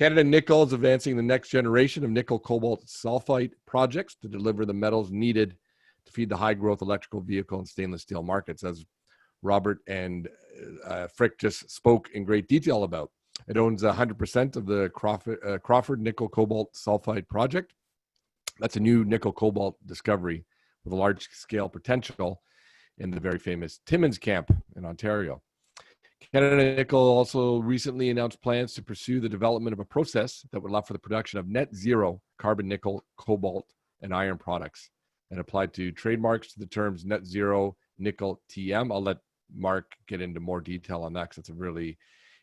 Canada Nickel is advancing the next generation of nickel cobalt sulfide projects to deliver the metals needed to feed the high-growth electrical vehicle and stainless steel markets, as Robert and Frick just spoke in great detail about. It owns 100% of the Crawford nickel cobalt sulfide project. That's a new nickel cobalt discovery with a large-scale potential in the very famous Timmins camp in Ontario. Canada Nickel also recently announced plans to pursue the development of a process that would allow for the production of net zero carbon nickel, cobalt, and iron products, and applied to trademarks to the terms net zero nickel TM. I'll let Mark get into more detail on that because it's a really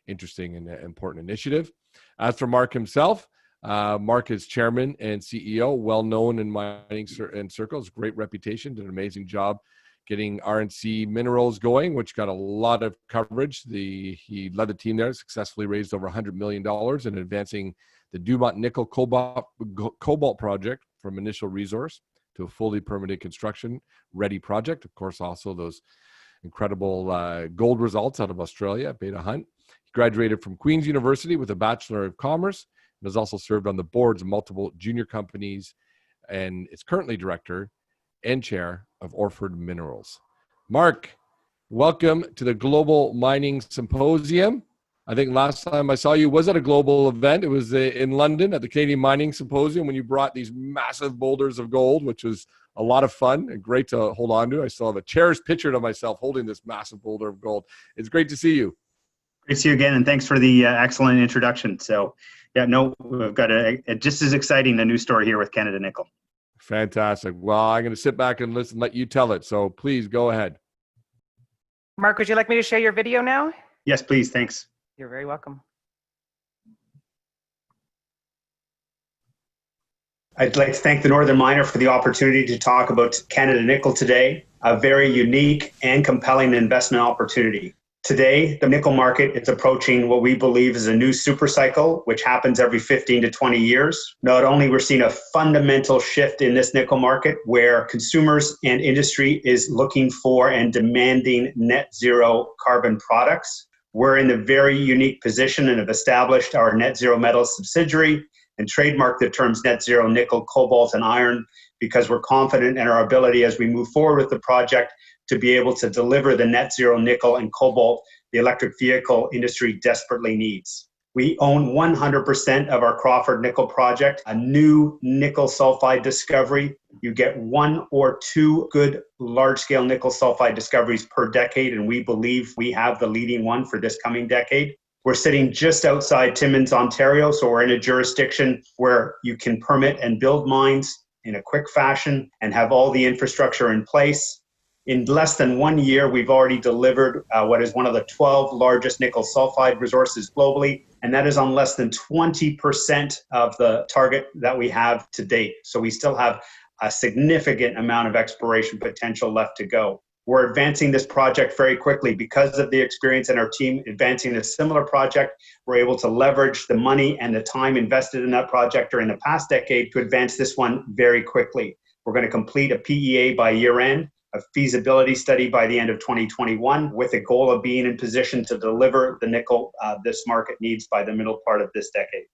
interesting and important initiative. As for Mark himself, Mark is chairman and CEO, well known in mining and circles, great reputation, did an amazing job getting RNC Minerals going, which got a lot of coverage. He led the team there, successfully raised over $100 million in advancing the Dumont Nickel Cobalt project from initial resource to a fully permitted construction ready project. Of course, also those incredible gold results out of Australia at Beta Hunt. He graduated from Queen's University with a Bachelor of Commerce and has also served on the boards of multiple junior companies and is currently director and chair of Orford Minerals. Mark, welcome to the Global Mining Symposium. I think last time I saw you was at a global event. It was in London at the Canadian Mining Symposium when you brought these massive boulders of gold, which was a lot of fun and great to hold on to. I still have a cherished picture of myself holding this massive boulder of gold. It's great to see you. Great to see you again, and thanks for the excellent introduction. So, yeah, no, we've got a just as exciting a news story here with Canada Nickel. Fantastic. Well, I'm going to sit back and listen, let you tell it. So please go ahead. Mark, would you like me to share your video now? Yes, please. Thanks. You're very welcome. I'd like to thank the Northern Miner for the opportunity to talk about Canada Nickel today, a very unique and compelling investment opportunity. Today, the nickel market is approaching what we believe is a new super cycle, which happens every 15 to 20 years. Not only we're seeing a fundamental shift in this nickel market where consumers and industry is looking for and demanding net zero carbon products. We're in a very unique position and have established our Net Zero Metals subsidiary and trademarked the terms net zero nickel, cobalt, and iron because we're confident in our ability as we move forward with the project to be able to deliver the net zero nickel and cobalt the electric vehicle industry desperately needs. We own 100% of our Crawford nickel project, a new nickel sulfide discovery. You get one or two good large-scale nickel sulfide discoveries per decade, and we believe we have the leading one for this coming decade. We're sitting just outside Timmins, Ontario, so we're in a jurisdiction where you can permit and build mines in a quick fashion and have all the infrastructure in place. In less than 1 year, we've already delivered what is one of the 12 largest nickel sulfide resources globally, and that is on less than 20% of the target that we have to date. So we still have a significant amount of exploration potential left to go. We're advancing this project very quickly because of the experience in our team advancing a similar project. We're able to leverage the money and the time invested in that project during the past decade to advance this one very quickly. We're going to complete a PEA by year end, a feasibility study by the end of 2021 with a goal of being in position to deliver the nickel this market needs by the middle part of this decade.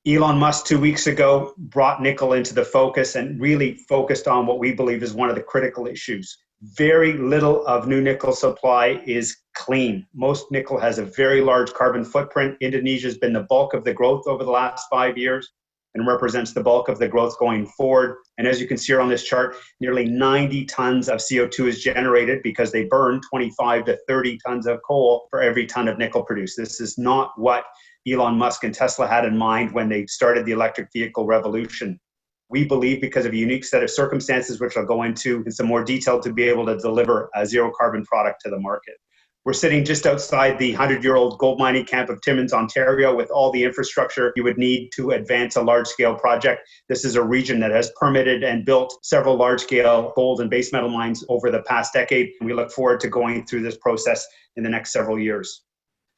Elon Musk 2 weeks ago brought nickel into the focus and really focused on what we believe is one of the critical issues. Very little of new nickel supply is clean. Most nickel has a very large carbon footprint. Indonesia has been the bulk of the growth over the last 5 years and represents the bulk of the growth going forward. And as you can see here on this chart, nearly 90 tons of CO2 is generated because they burn 25 to 30 tons of coal for every ton of nickel produced. This is not what Elon Musk and Tesla had in mind when they started the electric vehicle revolution. We believe because of a unique set of circumstances, which I'll go into in some more detail, to be able to deliver a zero carbon product to the market. We're sitting just outside the 100-year-old gold mining camp of Timmins, Ontario, with all the infrastructure you would need to advance a large-scale project. This is a region that has permitted and built several large-scale gold and base metal mines over the past decade. We look forward to going through this process in the next several years.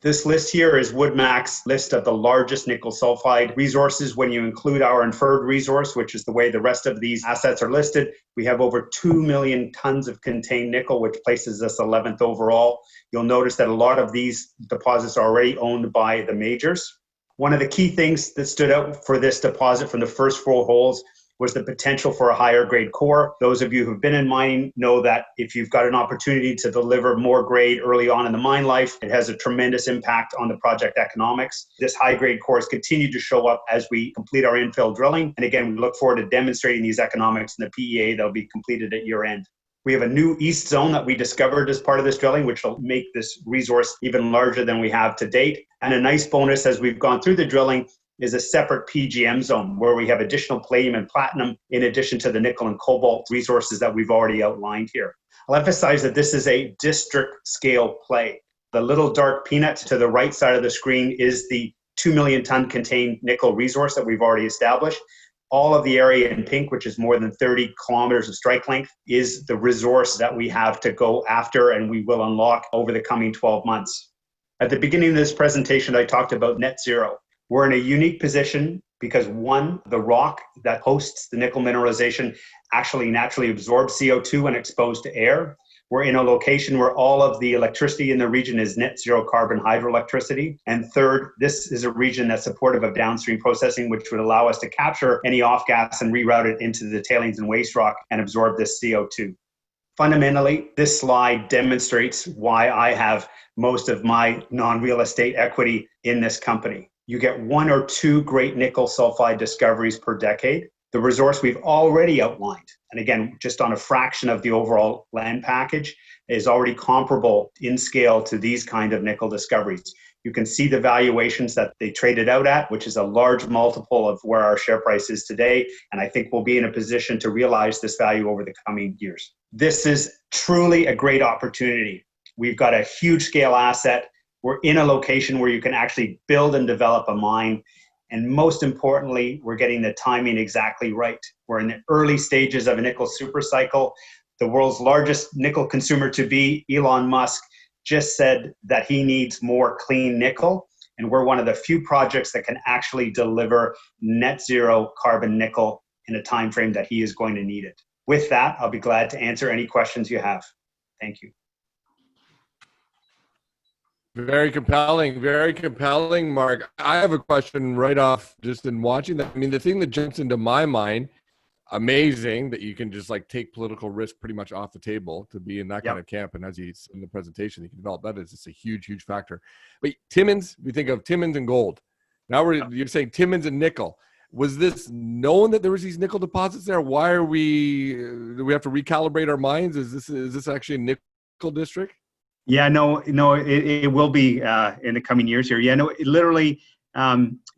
This list here is Woodmac's list of the largest nickel sulfide resources. When you include our inferred resource, which is the way the rest of these assets are listed, we have over 2 million tons of contained nickel, which places us 11th overall. You'll notice that a lot of these deposits are already owned by the majors. One of the key things that stood out for this deposit from the first 4 holes was the potential for a higher grade core. Those of you who've been in mining know that if you've got an opportunity to deliver more grade early on in the mine life, it has a tremendous impact on the project economics. This high grade core has continued to show up as we complete our infill drilling. And again, we look forward to demonstrating these economics in the PEA that will be completed at year end. We have a new east zone that we discovered as part of this drilling, which will make this resource even larger than we have to date. And a nice bonus as we've gone through the drilling is a separate PGM zone where we have additional palladium and platinum in addition to the nickel and cobalt resources that we've already outlined here. I'll emphasize that this is a district scale play. The little dark peanut to the right side of the screen is the 2 million ton contained nickel resource that we've already established. All of the area in pink, which is more than 30 kilometers of strike length, is the resource that we have to go after and we will unlock over the coming 12 months. At the beginning of this presentation, I talked about net zero. We're in a unique position because one, the rock that hosts the nickel mineralization actually naturally absorbs CO2 when exposed to air. We're in a location where all of the electricity in the region is net zero carbon hydroelectricity. And third, this is a region that's supportive of downstream processing, which would allow us to capture any off gas and reroute it into the tailings and waste rock and absorb this CO2. Fundamentally, this slide demonstrates why I have most of my non-real estate equity in this company. You get 1 or 2 great nickel sulfide discoveries per decade. The resource we've already outlined, and again, just on a fraction of the overall land package, is already comparable in scale to these kind of nickel discoveries. You can see the valuations that they traded out at, which is a large multiple of where our share price is today. And I think we'll be in a position to realize this value over the coming years. This is truly a great opportunity. We've got a huge scale asset. We're in a location where you can actually build and develop a mine. And most importantly, we're getting the timing exactly right. We're in the early stages of a nickel super cycle. The world's largest nickel consumer to be, Elon Musk, just said that he needs more clean nickel. And we're one of the few projects that can actually deliver net zero carbon nickel in a time frame that he is going to need it. With that, I'll be glad to answer any questions you have. Thank you. Very compelling, Mark. I have a question right off just in watching that. I mean, the thing that jumps into my mind, amazing that you can just like take political risk pretty much off the table to be in that kind of camp. And as you said in the presentation, you can develop that. It's just a huge factor. But Timmins, we think of Timmins and gold. Now you're saying Timmins and nickel. Was this known that there was these nickel deposits there? Why do we have to recalibrate our minds? Is this actually a nickel district? Yeah, no, it will be in the coming years here. Yeah, no, literally,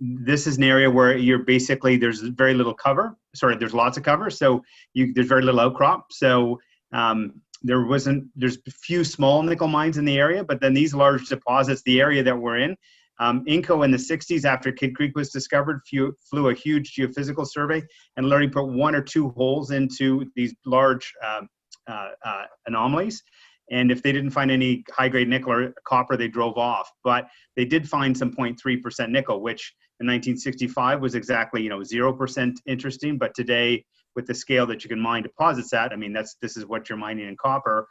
this is an area where there's very little cover. Sorry, there's lots of cover, so there's very little outcrop. So there's a few small nickel mines in the area, but then these large deposits, the area that we're in, Inco in the 60s, after Kid Creek was discovered, flew a huge geophysical survey and literally put 1 or 2 holes into these large anomalies. And if they didn't find any high-grade nickel or copper, they drove off. But they did find some 0.3% nickel, which in 1965 was exactly 0% interesting. But today, with the scale that you can mine deposits at, I mean, this is what you're mining in copper.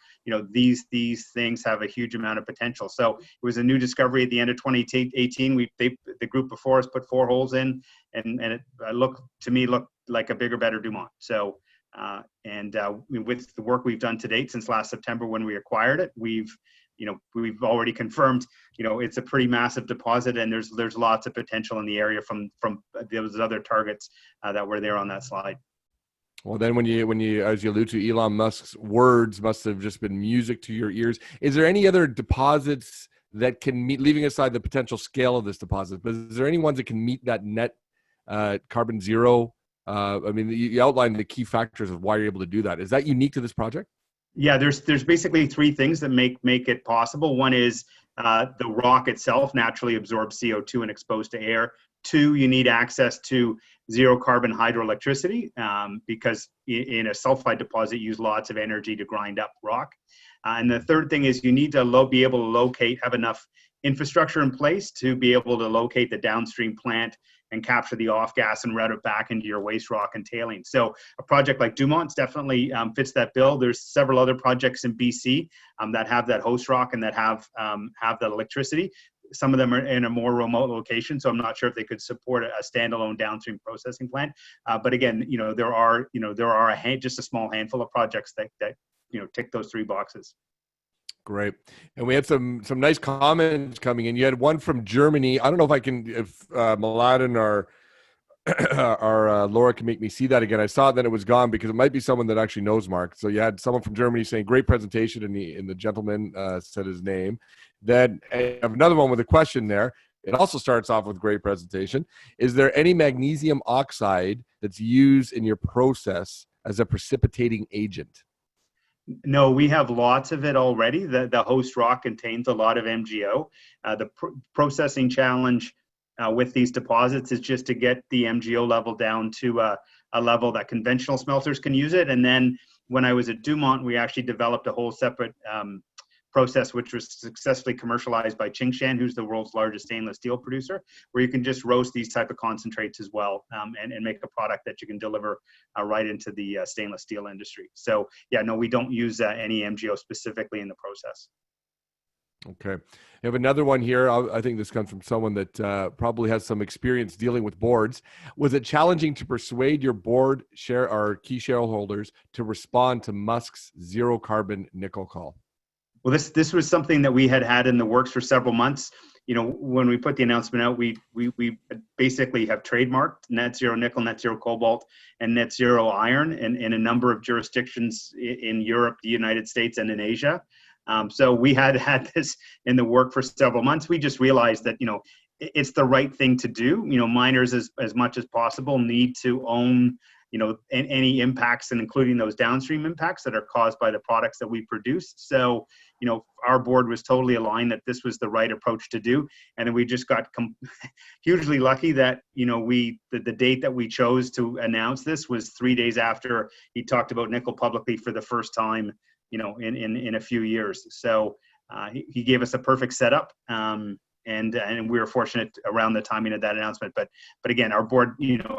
These things have a huge amount of potential. So it was a new discovery at the end of 2018. The group before us put 4 holes in, and it looked like a bigger, better Dumont. So. With the work we've done to date since last September when we acquired it, we've already confirmed, it's a pretty massive deposit, and there's lots of potential in the area from those other targets that were there on that slide. Well, then when you, as you allude to, Elon Musk's words must have just been music to your ears. Is there any other deposits that can meet, leaving aside the potential scale of this deposit, but is there any ones that can meet that net carbon zero? I mean, you outlined the key factors of why you're able to do that. Is that unique to this project? Yeah, there's basically 3 things that make it possible. One is the rock itself naturally absorbs CO2 and exposed to air. 2, you need access to zero carbon hydroelectricity because in a sulfide deposit, you use lots of energy to grind up rock. And the third thing is you need to be able to have enough infrastructure in place to be able to locate the downstream plant and capture the off gas and route it back into your waste rock and tailings. So a project like Dumont's definitely fits that bill. There's several other projects in BC that have that host rock and that have that electricity. some of them are in a more remote location, so I'm not sure if they could support a standalone downstream processing plant. But again, there are just a small handful of projects that tick those three boxes. Great. And we had some nice comments coming in. You had one from Germany. I don't know if Mladen or Laura can make me see that again. I saw it, then it was gone, because it might be someone that actually knows Mark. So you had someone from Germany saying, great presentation, and the gentleman said his name. Then I have another one with a question there. It also starts off with great presentation. Is there any magnesium oxide that's used in your process as a precipitating agent? No, we have lots of it already. The host rock contains a lot of MgO. The processing challenge with these deposits is just to get the MgO level down to a level that conventional smelters can use it. And then when I was at Dumont, we actually developed a whole separate process, which was successfully commercialized by Tsingshan, who's the world's largest stainless steel producer, where you can just roast these type of concentrates as well, and make a product that you can deliver right into the stainless steel industry. So yeah, no, we don't use any MgO specifically in the process. Okay. I have another one here. I think this comes from someone that probably has some experience dealing with boards. Was it challenging to persuade your board or key shareholders to respond to Musk's zero carbon nickel call? Well, this was something that we had in the works for several months. When we put the announcement out, we basically have trademarked net zero nickel, net zero cobalt, and net zero iron in a number of jurisdictions in Europe, the United States, and in Asia. So we had this in the work for several months. We just realized that, it's the right thing to do. Miners as much as possible need to own, any impacts, and including those downstream impacts that are caused by the products that we produce. So, our board was totally aligned that this was the right approach to do. And then we just got hugely lucky that, the date that we chose to announce this was 3 days after he talked about nickel publicly for the first time, in a few years. So he gave us a perfect setup. And we were fortunate around the timing of that announcement. But again, our board,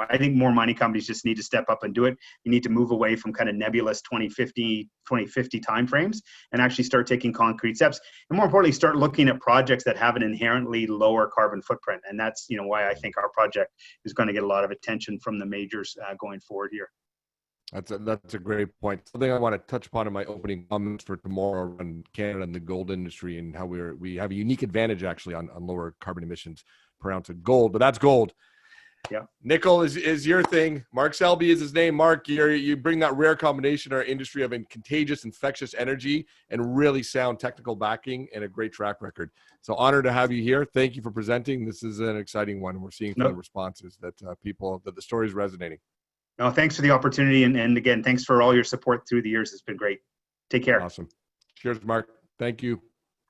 I think more mining companies just need to step up and do it. You need to move away from kind of nebulous 2050 timeframes and actually start taking concrete steps. And more importantly, start looking at projects that have an inherently lower carbon footprint. And that's, why I think our project is going to get a lot of attention from the majors going forward here. That's a great point. Something I want to touch upon in my opening comments for tomorrow on Canada and the gold industry, and how we have a unique advantage actually on lower carbon emissions per ounce of gold. But that's gold. Yeah. Nickel is your thing. Mark Selby is his name. Mark, you bring that rare combination in our industry of contagious, infectious energy and really sound technical backing and a great track record. So honored to have you here. Thank you for presenting. This is an exciting one. We're seeing from the responses that the story is resonating. No, thanks for the opportunity. And again, thanks for all your support through the years. It's been great. Take care. Awesome. Cheers, Mark. Thank you.